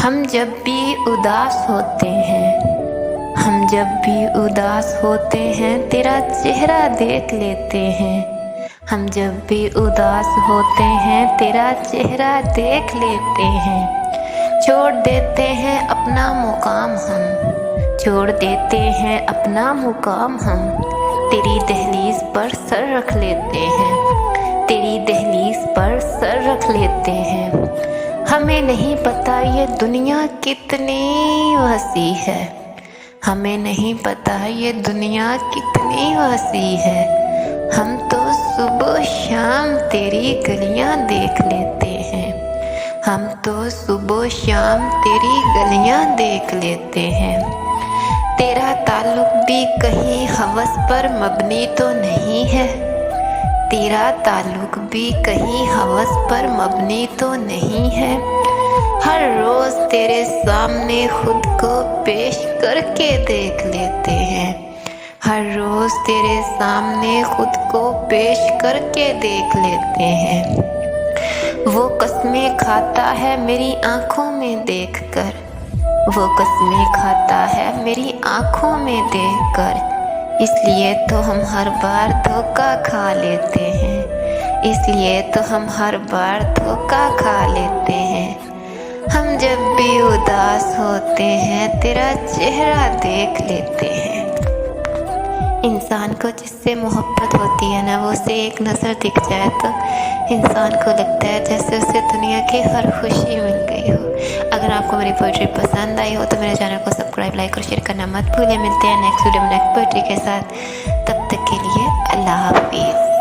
हम जब भी उदास होते हैं, हम जब भी उदास होते हैं, तेरा चेहरा देख लेते हैं। हम जब भी उदास होते हैं, तेरा चेहरा देख लेते हैं। छोड़ देते हैं अपना मुकाम हम, छोड़ देते हैं अपना मुकाम हम। तेरी दहलीज पर सर रख लेते हैं, तेरी दहलीज पर सर रख लेते हैं। हमें नहीं पता ये दुनिया कितनी वसी है, हमें नहीं पता ये दुनिया कितनी वसी है। हम तो सुबह शाम तेरी गलियां देख लेते हैं, हम तो सुबह शाम तेरी गलियां देख लेते हैं। तेरा ताल्लुक भी कहीं हवस पर मबनी तो नहीं है, तेरा ताल्लुक भी कहीं हवस पर मबनी तो नहीं है। हर रोज तेरे सामने खुद को पेश करके देख लेते हैं, हर रोज तेरे सामने खुद को पेश करके देख लेते हैं। वो कसमें खाता है मेरी आंखों में देखकर, वो कसमें खाता है मेरी आंखों में देखकर। इसलिए तो हम हर बार धोखा खा लेते हैं, इसलिए तो हम हर बार धोखा खा लेते हैं। हम जब भी उदास होते हैं, तेरा चेहरा देख लेते हैं। इंसान को जिससे मोहब्बत होती है ना, वो उसे एक नज़र दिख जाए तो इंसान को लगता है जैसे उसे दुनिया की हर खुशी मिल गई हो। अगर आपको मेरी पोइट्री पसंद आई हो तो मेरे चैनल को सब्सक्राइब, लाइक और शेयर करना मत भूलिए। मिलते हैं नेक्स्ट वीडियो में नेक्स्ट पोइट्री के साथ। तब तक के लिए अल्लाह हाफिज़।